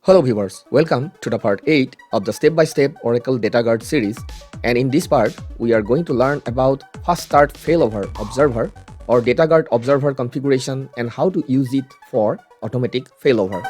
Hello viewers, welcome to the part 8 of the step-by-step Oracle Data Guard series, and in this part we are going to learn about fast start failover observer or Data Guard observer configuration and how to use it for automatic failover.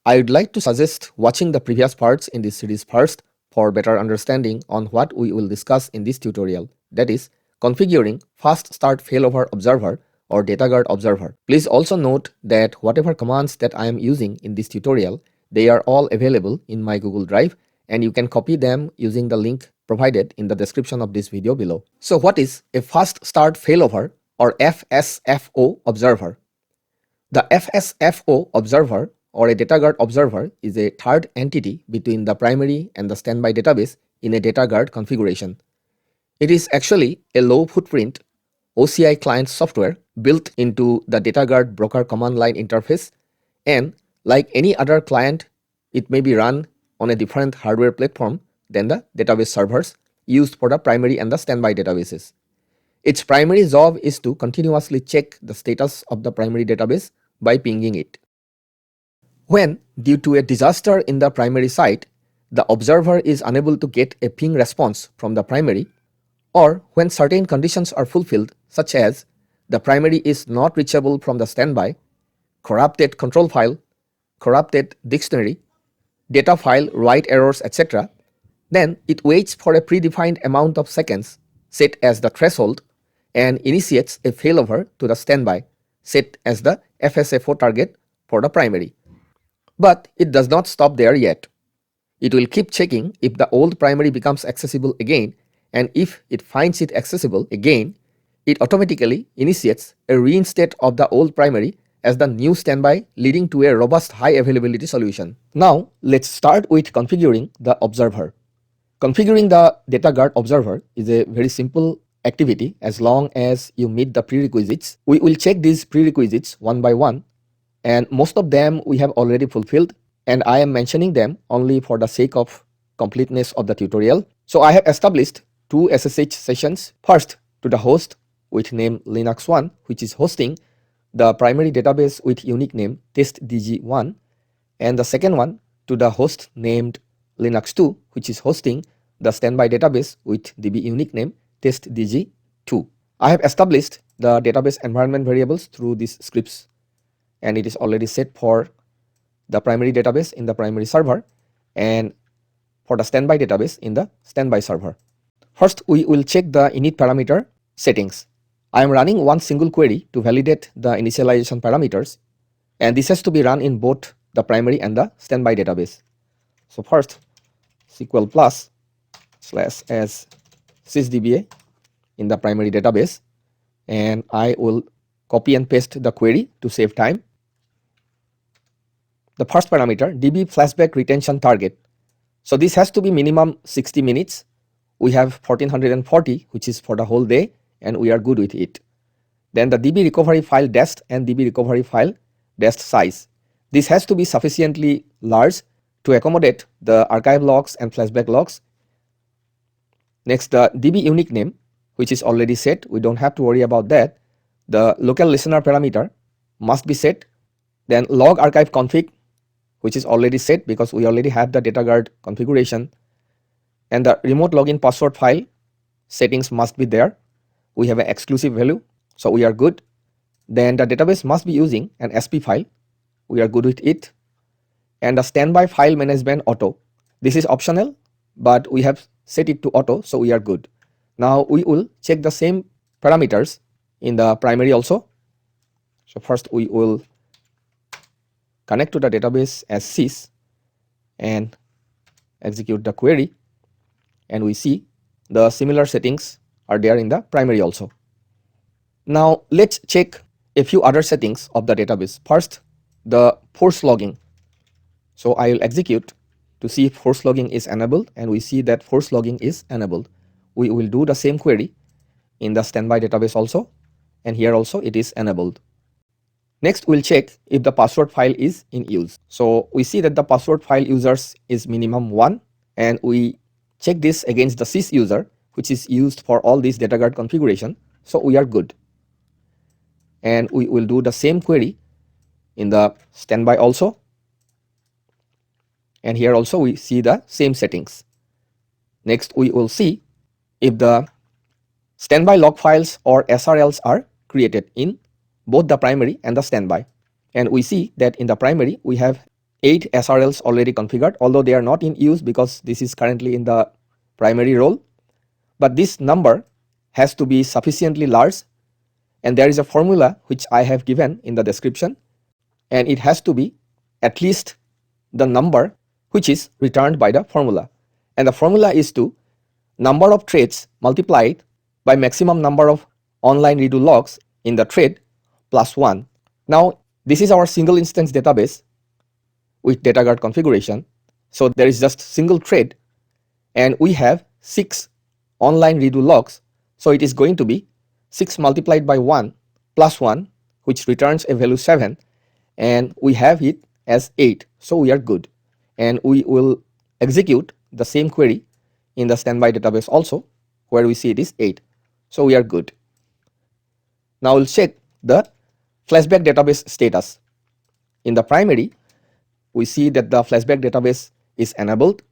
I would like to suggest watching the previous parts in this series first for better understanding on what we will discuss in this tutorial, that is, configuring fast start failover observer or Data Guard observer. Please also note that whatever commands that I am using in this tutorial, they are all available in my Google Drive and you can copy them using the link provided in the description of this video below. So what is a fast start failover or FSFO observer? The FSFO observer or a Data Guard observer is a third entity between the primary and the standby database in a Data Guard configuration. It is actually a low footprint OCI client software built into the Data Guard broker command line interface, and like any other client, it may be run on a different hardware platform than the database servers used for the primary and the standby databases. Its primary job is to continuously check the status of the primary database by pinging it. When, due to a disaster in the primary site, the observer is unable to get a ping response from the primary, or when certain conditions are fulfilled, such as the primary is not reachable from the standby, corrupted control file, corrupted dictionary, data file write errors, etc., then it waits for a predefined amount of seconds set as the threshold and initiates a failover to the standby set as the FSFO target for the primary. But it does not stop there yet. It will keep checking if the old primary becomes accessible again, and if it finds it accessible again, it automatically initiates a reinstate of the old primary as the new standby, leading to a robust high availability solution. Now let's start with configuring the observer. Configuring the Data Guard observer is a very simple activity as long as you meet the prerequisites. We will check these prerequisites one by one, and most of them we have already fulfilled, and I am mentioning them only for the sake of completeness of the tutorial. So I have established two SSH sessions, first to the host with name Linux1, which is hosting the primary database with unique name testdg1, and the second one to the host named Linux2, which is hosting the standby database with db unique name testdg2. I have established the database environment variables through these scripts, and it is already set for the primary database in the primary server and for the standby database in the standby server. First, we will check the init parameter settings. I am running one single query to validate the initialization parameters, and this has to be run in both the primary and the standby database. So first, SQL plus / as sysdba in the primary database, and I will copy and paste the query to save time. The first parameter, db flashback retention target. So this has to be minimum 60 minutes. We have 1440, which is for the whole day, and we are good with it. Then the db recovery file dest and db recovery file dest size. This has to be sufficiently large to accommodate the archive logs and flashback logs. Next, the db unique name, which is already set. We don't have to worry about that. The local listener parameter must be set. Then log archive config, which is already set because we already have the Data Guard configuration, and the remote login password file settings must be there. We have an exclusive value, so we are good. Then the database must be using an SP file. We are good with it. And the standby file management auto. This is optional, but we have set it to auto, so we are good. Now we will check the same parameters in the primary also. So first we will connect to the database as sys and execute the query, and we see the similar settings are there in the primary also. Now let's check a few other settings of the database. First, the force logging. So I will execute to see if force logging is enabled, and we see that force logging is enabled. We will do the same query in the standby database also, and here also it is enabled. Next, we'll check if the password file is in use. So we see that the password file users is minimum 1, and we check this against the sys user which is used for all this data guard configuration. So we are good. And we will do the same query in the standby also. And here also we see the same settings. Next, we will see if the standby log files or SRLs are created in both the primary and the standby. And we see that in the primary we have 8 SRLs already configured, although they are not in use because this is currently in the primary role. But this number has to be sufficiently large, and there is a formula which I have given in the description, and it has to be at least the number which is returned by the formula. And the formula is to number of threads multiplied by maximum number of online redo logs in the thread plus 1. Now this is our single instance database with data guard configuration. So there is just single thread and we have 6 online redo logs. So it is going to be 6 multiplied by 1 plus 1, which returns a value 7, and we have it as 8. So we are good, and we will execute the same query in the standby database also, where we see it is 8. So we are good. Now we'll check the flashback database status. In the primary, we see that the flashback database is enabled,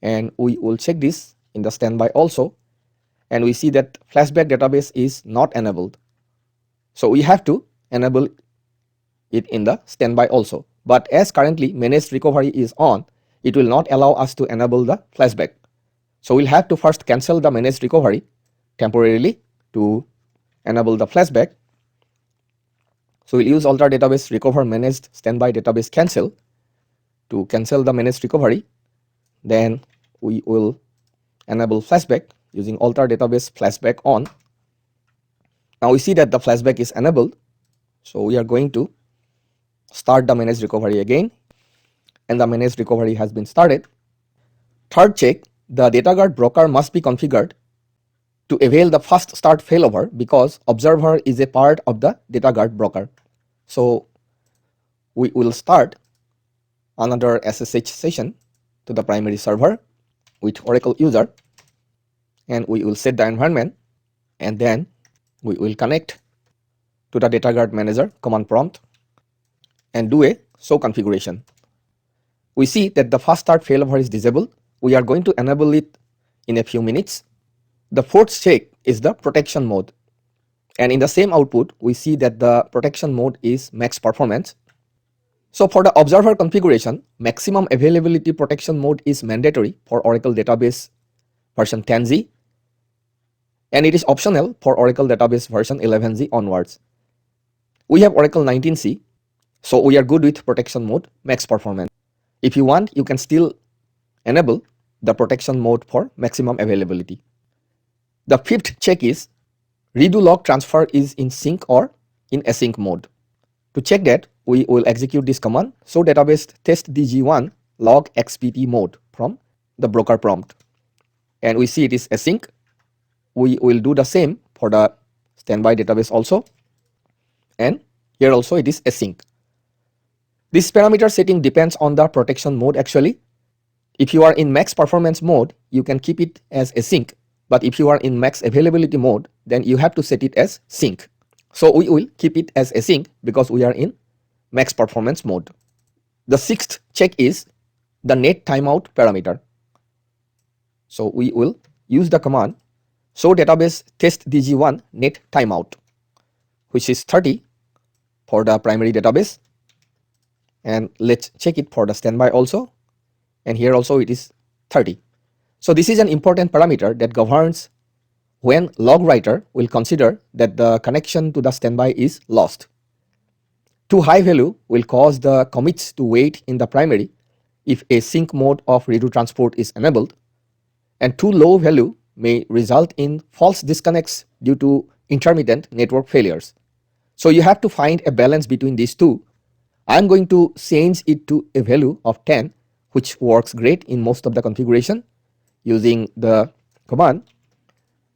and we will check this in the standby also, and we see that flashback database is not enabled. So we have to enable it in the standby also. But as currently managed recovery is on, it will not allow us to enable the flashback. So we'll have to first cancel the managed recovery temporarily to enable the flashback. So we'll use alter database recover managed standby database cancel to cancel the managed recovery. Then we will enable flashback using alter database flashback on. Now we see that the flashback is enabled. So we are going to start the managed recovery again, and the managed recovery has been started. Third check, the data guard broker must be configured to avail the fast start failover because observer is a part of the data guard broker. So we will start another SSH session to the primary server with Oracle user, and we will set the environment, and then we will connect to the data guard manager command prompt and do a show configuration. We see that the fast start failover is disabled. We are going to enable it in a few minutes. The fourth check is the protection mode, and in the same output we see that the protection mode is max performance. So for the observer configuration, maximum availability protection mode is mandatory for Oracle database version 10Z, and it is optional for Oracle database version 11Z onwards. We have Oracle 19C, so we are good with protection mode max performance. If you want, you can still enable the protection mode for maximum availability. The fifth check is redo log transfer is in sync or in async mode. To check that, we will execute this command show database test dg1 log xpt mode from the broker prompt, and we see it is async. We will do the same for the standby database also, and here also it is async. This parameter setting depends on the protection mode actually. If you are in max performance mode, you can keep it as async, but if you are in max availability mode, then you have to set it as sync. So we will keep it as async because we are in max performance mode. The sixth check is the net timeout parameter. So we will use the command show database test dg1 net timeout, which is 30 for the primary database, and let's check it for the standby also, and here also it is 30. So this is an important parameter that governs when log writer will consider that the connection to the standby is lost. Too high value will cause the commits to wait in the primary if a sync mode of redo transport is enabled, and too low value may result in false disconnects due to intermittent network failures. So you have to find a balance between these two. I am going to change it to a value of 10, which works great in most of the configuration, using the command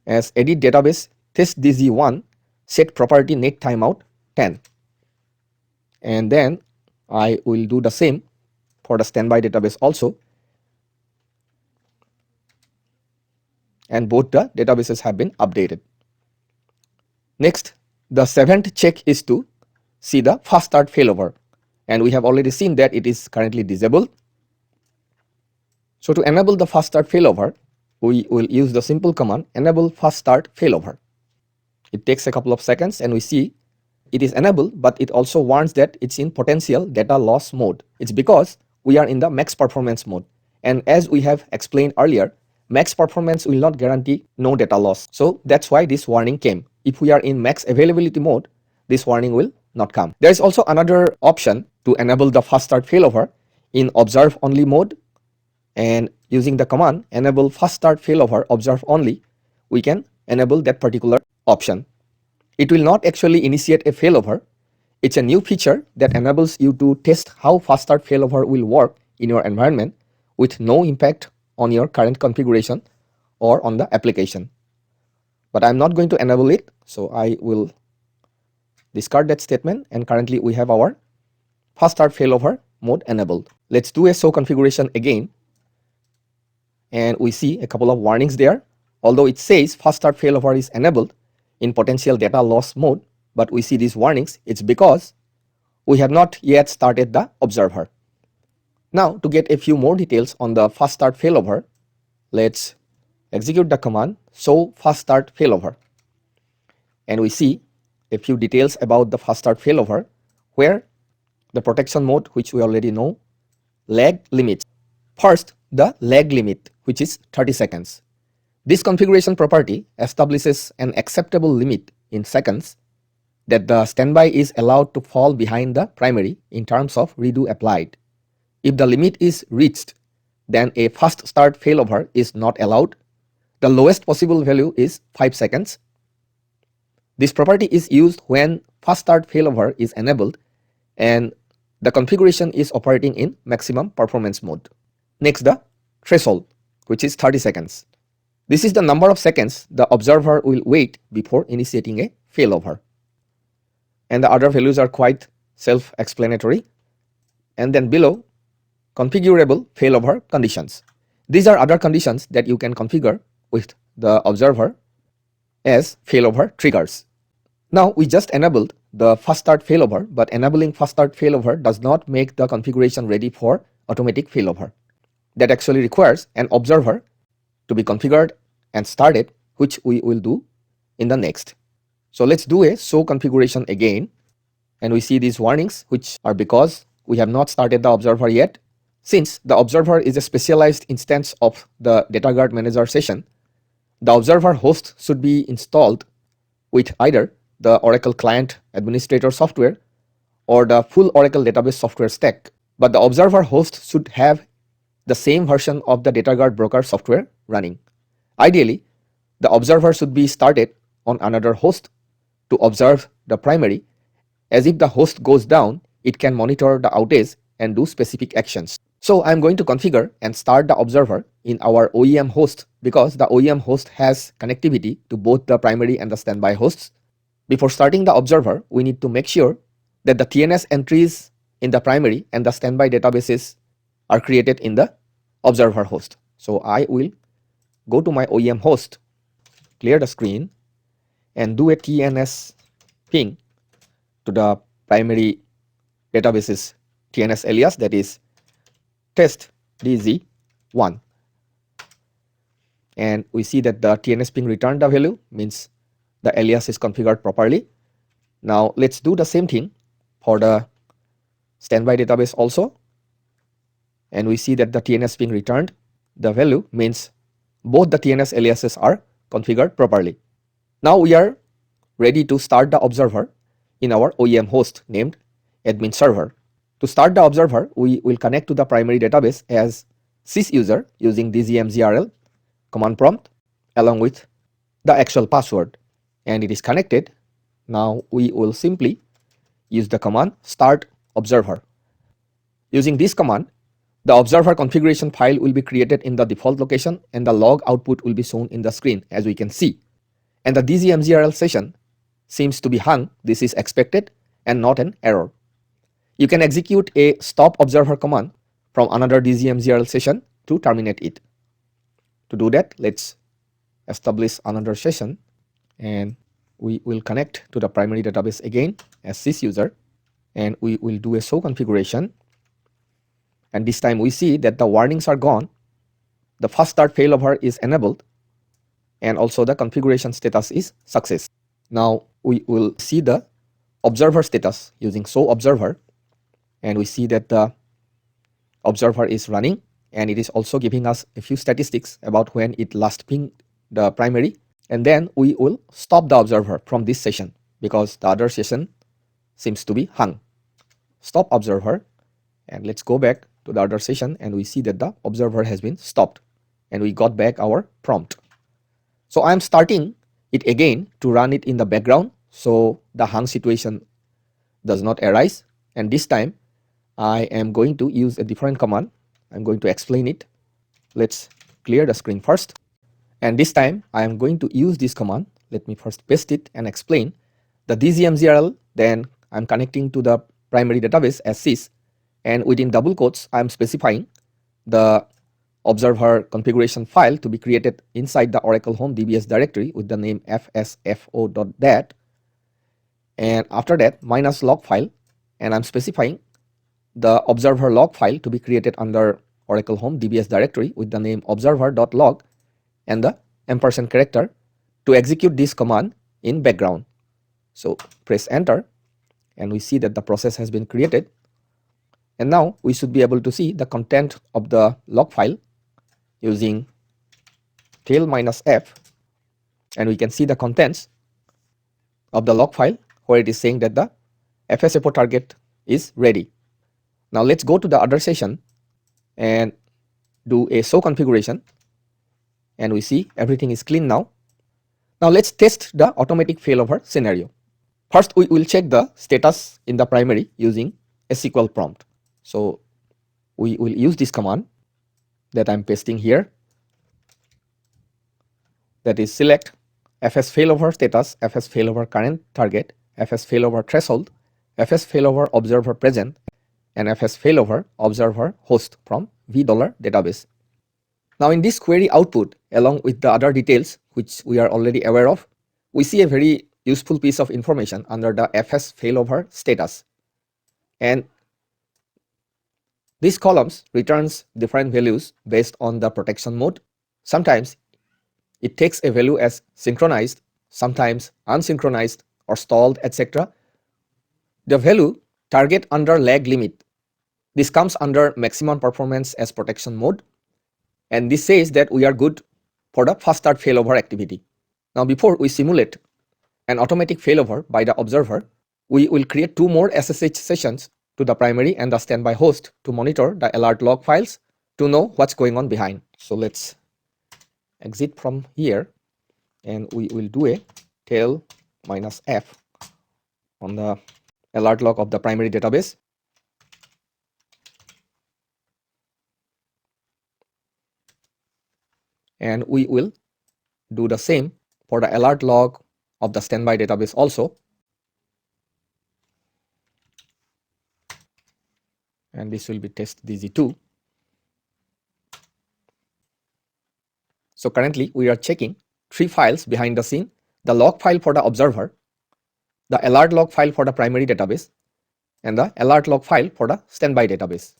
as edit database test dg1 set property net timeout 10, and then I will do the same for the standby database also, and both the databases have been updated. Next, the seventh check is to see the fast start failover, and we have already seen that it is currently disabled. So to enable the fast start failover, we will use the simple command enable fast start failover. It takes a couple of seconds and we see it is enabled, but it also warns that it's in potential data loss mode. It's because we are in the max performance mode, and as we have explained earlier, max performance will not guarantee no data loss. So that's why this warning came. If we are in max availability mode, this warning will not come. There is also another option to enable the fast start failover in observe only mode, and using the command enable fast start failover observe only, we can enable that particular option. It will not actually initiate a failover. It's a new feature that enables you to test how fast start failover will work in your environment with no impact on your current configuration or on the application. But I'm not going to enable it, so I will discard that statement, and currently we have our fast start failover mode enabled. Let's do a show configuration again, and we see a couple of warnings there. Although it says fast start failover is enabled in potential data loss mode, but we see these warnings. It's because we have not yet started the observer. Now, to get a few more details on the fast start failover, let's execute the command show fast start failover, and we see a few details about the fast start failover, where the protection mode, which we already know, lag limits. First, the lag limit, which is 30 seconds. This configuration property establishes an acceptable limit in seconds that the standby is allowed to fall behind the primary in terms of redo applied. If the limit is reached, then a fast start failover is not allowed. The lowest possible value is 5 seconds. This property is used when fast start failover is enabled and the configuration is operating in maximum performance mode. Next, the threshold, which is 30 seconds. This is the number of seconds the observer will wait before initiating a failover. And the other values are quite self-explanatory. And then below, configurable failover conditions. These are other conditions that you can configure with the observer as failover triggers. Now, we just enabled the fast start failover, but enabling fast start failover does not make the configuration ready for automatic failover. That actually requires an observer to be configured and started, which we will do in the next. So let's do a show configuration again, and we see these warnings, which are because we have not started the observer yet. Since the observer is a specialized instance of the DataGuard Manager session, the observer host should be installed with either the Oracle Client Administrator software or the full Oracle database software stack. But the observer host should have the same version of the DataGuard Broker software running. Ideally, the observer should be started on another host to observe the primary. As if the host goes down, it can monitor the outage and do specific actions. So I'm going to configure and start the observer in our OEM host because the OEM host has connectivity to both the primary and the standby hosts. Before starting the observer, we need to make sure that the TNS entries in the primary and the standby databases are created in the observer host. So I will go to my OEM host, clear the screen, and do a TNS ping to the primary databases TNS alias, that is test DZ1, and we see that the TNS ping returned the value, means the alias is configured properly. Now let's do the same thing for the standby database also, and we see that the TNS ping returned the value, means both the TNS aliases are configured properly. Now we are ready to start the observer in our OEM host named admin server. To start the observer, we will connect to the primary database as sysuser using dgmgrl command prompt along with the actual password, and it is connected. Now we will simply use the command start observer. Using this command, the observer configuration file will be created in the default location and the log output will be shown in the screen, as we can see. And the dgmgrl session seems to be hung. This is expected and not an error. You can execute a stop observer command from another dgmgrl session to terminate it. To do that, let's establish another session, and we will connect to the primary database again as sysuser, and we will do a show configuration. And this time we see that the warnings are gone, the fast start failover is enabled, and also the configuration status is success. Now we will see the observer status using show observer, and we see that the observer is running, and it is also giving us a few statistics about when it last pinged the primary. And then we will stop the observer from this session because the other session seems to be hung. Stop observer, and let's go back to the other session, and we see that the observer has been stopped and we got back our prompt. So I am starting it again to run it in the background so the hung situation does not arise, and this time I am going to use a different command. I'm going to explain it. Let's clear the screen first, and this time I am going to use this command. Let me first paste it and explain. The dgmgrl, then I'm connecting to the primary database as sys, and within double quotes I am specifying the observer configuration file to be created inside the Oracle Home DBS directory with the name FSFO.dat, and after that -log file, and I'm specifying the observer log file to be created under Oracle Home DBS directory with the name observer.log and the ampersand character to execute this command in background. So press enter, and we see that the process has been created, and now we should be able to see the content of the log file using tail -f, and we can see the contents of the log file where it is saying that the FSFO target is ready. Now let's go to the other session and do a show configuration, and we see everything is clean now. Now let's test the automatic failover scenario. First we will check the status in the primary using a SQL prompt. So we will use this command that I'm pasting here, that is select FSFailover status, FSFailover current target, FSFailover threshold, FSFailover observer present, and FSFailover observer host from $database. Now in this query output, along with the other details which we are already aware of, we see a very useful piece of information under the FSFailover status, and these columns returns different values based on the protection mode. Sometimes it takes a value as synchronized, sometimes unsynchronized or stalled, etc. The value target under lag limit, this comes under maximum performance as protection mode, and this says that we are good for the fast start failover activity. Now before we simulate an automatic failover by the observer, we will create two more SSH sessions to the primary and the standby host to monitor the alert log files to know what's going on behind. So let's exit from here, and we will do a tail -f on the alert log of the primary database. And we will do the same for the alert log of the standby database also. And this will be test dg2. So currently we are checking three files behind the scene: the log file for the observer, the alert log file for the primary database, and the alert log file for the standby database.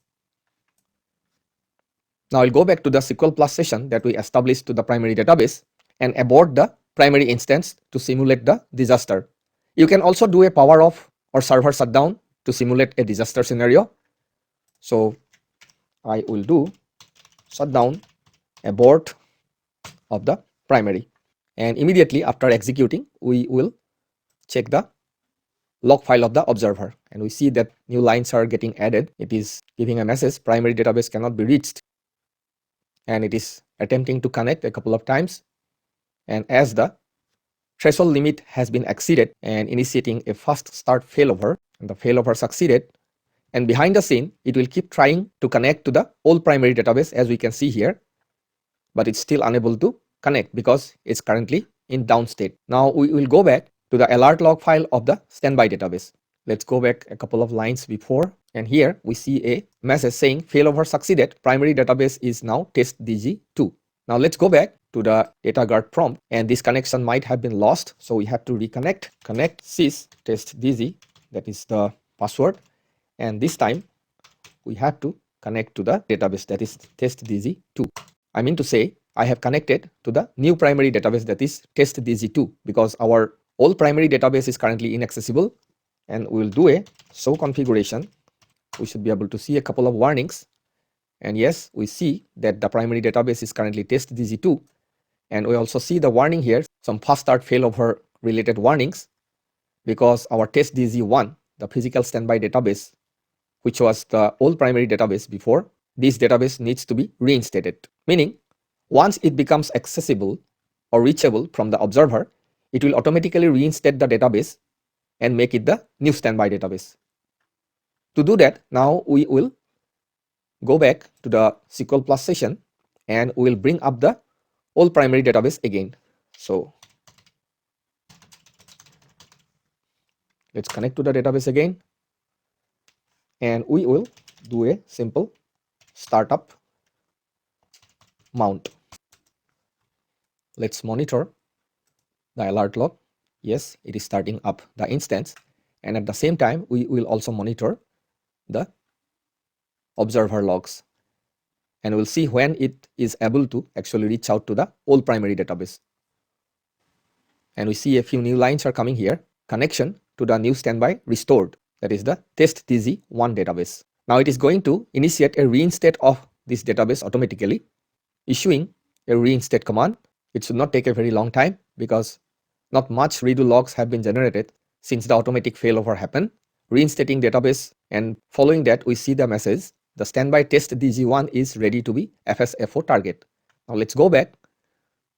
Now I'll go back to the SQL Plus session that we established to the primary database and abort the primary instance to simulate the disaster. You can also do a power off or server shutdown to simulate a disaster scenario. So I will do shutdown abort of the primary, and immediately after executing we will check the log file of the observer, and we see that new lines are getting added. It is giving a message primary database cannot be reached, and it is attempting to connect a couple of times, and as the threshold limit has been exceeded and initiating a fast start failover, and the failover succeeded, and behind the scene it will keep trying to connect to the old primary database as we can see here, but it's still unable to connect because it's currently in down state. Now we will go back to the alert log file of the standby database. Let's go back a couple of lines before, and here we see a message saying failover succeeded, primary database is now test dg2. Now let's go back to the data guard prompt, and this connection might have been lost, so we have to reconnect. Connect sys test dz, that is the password, and this time we have to connect to the database, that is testdz2. I mean to say, I have connected to the new primary database, that is testdz2, because our old primary database is currently inaccessible, and we will do a show configuration. We should be able to see a couple of warnings, and yes, we see that the primary database is currently testdz2, and we also see the warning here, some fast start failover related warnings, because our testdz1, the physical standby database, which was the old primary database before, this database needs to be reinstated. Meaning, once it becomes accessible or reachable from the observer, it will automatically reinstate the database and make it the new standby database. To do that, now we will go back to the SQL Plus session and we will bring up the old primary database again. So let's connect to the database again, and we will do a simple startup mount. Let's monitor the alert log. Yes, it is starting up the instance, and at the same time we will also monitor the observer logs, and we'll see when it is able to actually reach out to the old primary database. And we see a few new lines are coming here. Connection to the new standby restored, that is the testdz1 database. Now it is going to initiate a reinstate of this database automatically, issuing a reinstate command. It should not take a very long time because not much redo logs have been generated since the automatic failover happened. Reinstating database, and following that we see the message, the standby testdz1 is ready to be FSFO target. Now let's go back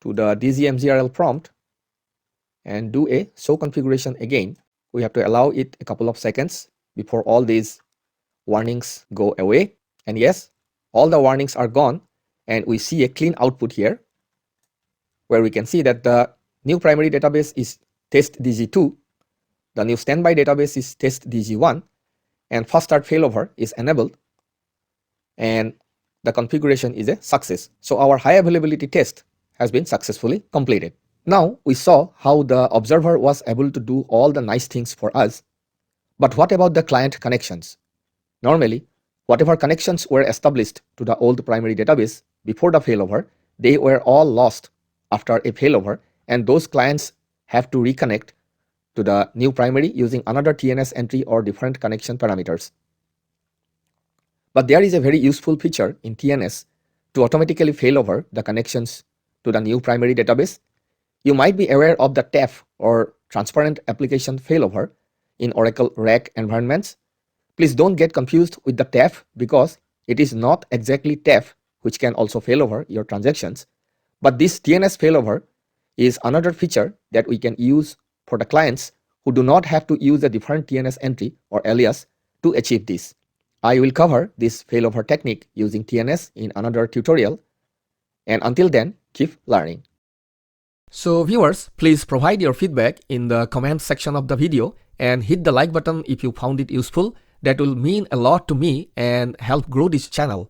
to the dgmgrl prompt and do a show configuration again. We have to allow it a couple of seconds before all these warnings go away. And yes, all the warnings are gone, and we see a clean output here where we can see that the new primary database is testdz2, the new standby database is testdz1, and fast start failover is enabled, and the configuration is a success. So our high availability test has been successfully completed. Now we saw how the observer was able to do all the nice things for us, but what about the client connections? Normally, whatever connections were established to the old primary database before the failover, they were all lost after a failover, and those clients have to reconnect to the new primary using another TNS entry or different connection parameters. But there is a very useful feature in TNS to automatically failover the connections to the new primary database. You might be aware of the TAF or transparent application failover in Oracle RAC environments. Please don't get confused with the TAF because it is not exactly TAF which can also failover your transactions. But this TNS failover is another feature that we can use for the clients who do not have to use a different TNS entry or alias to achieve this. I will cover this failover technique using TNS in another tutorial, and until then, keep learning. So viewers, please provide your feedback in the comment section of the video and hit the like button if you found it useful. That will mean a lot to me and help grow this channel.